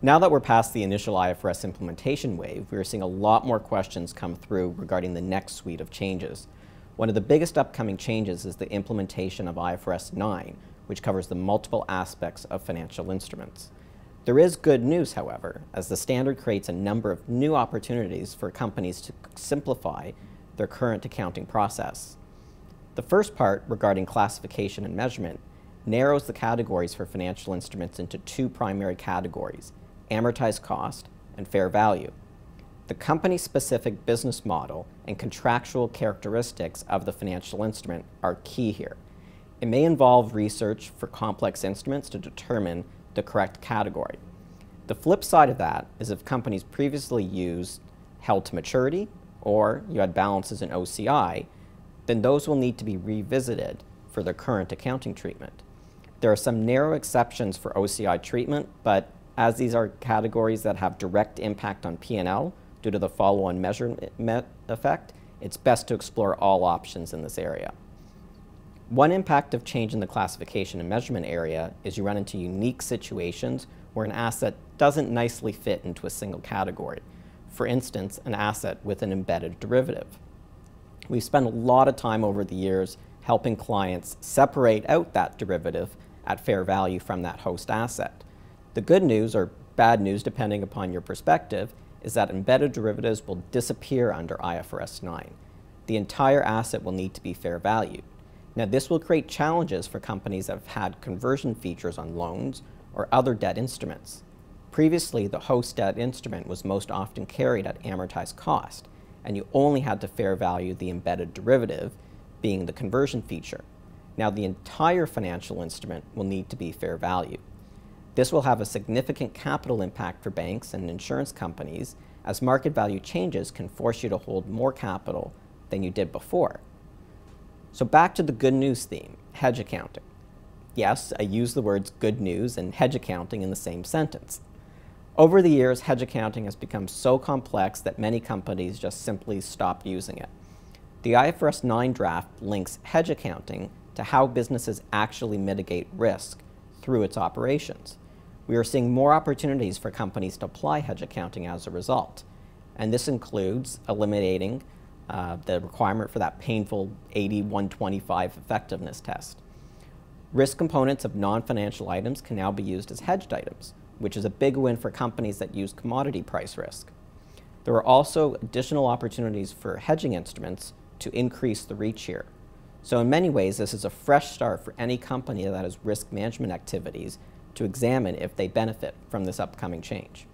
Now that we're past the initial IFRS implementation wave, we are seeing a lot more questions come through regarding the next suite of changes. One of the biggest upcoming changes is the implementation of IFRS 9, which covers the multiple aspects of financial instruments. There is good news, however, as the standard creates a number of new opportunities for companies to simplify their current accounting process. The first part, regarding classification and measurement, narrows the categories for financial instruments into two primary categories: amortized cost and fair value. The company-specific business model and contractual characteristics of the financial instrument are key here. It may involve research for complex instruments to determine the correct category. The flip side of that is if companies previously used held to maturity or you had balances in OCI, then those will need to be revisited for their current accounting treatment. There are some narrow exceptions for OCI treatment, but as these are categories that have direct impact on P&L due to the follow-on measurement effect, it's best to explore all options in this area. One impact of change in the classification and measurement area is you run into unique situations where an asset doesn't nicely fit into a single category. For instance, an asset with an embedded derivative. We've spent a lot of time over the years helping clients separate out that derivative at fair value from that host asset. The good news, or bad news depending upon your perspective, is that embedded derivatives will disappear under IFRS 9. The entire asset will need to be fair valued. Now, this will create challenges for companies that have had conversion features on loans or other debt instruments. Previously, the host debt instrument was most often carried at amortized cost, and you only had to fair value the embedded derivative, being the conversion feature. Now, the entire financial instrument will need to be fair valued. This will have a significant capital impact for banks and insurance companies, as market value changes can force you to hold more capital than you did before. So back to the good news theme, hedge accounting. Yes, I use the words good news and hedge accounting in the same sentence. Over the years, hedge accounting has become so complex that many companies just simply stopped using it. The IFRS 9 draft links hedge accounting to how businesses actually mitigate risk through its operations. We are seeing more opportunities for companies to apply hedge accounting as a result, and this includes eliminating the requirement for that painful 80-125 effectiveness test. Risk components of non-financial items can now be used as hedged items, which is a big win for companies that use commodity price risk. There are also additional opportunities for hedging instruments to increase the reach here. So in many ways, this is a fresh start for any company that has risk management activities to examine if they benefit from this upcoming change.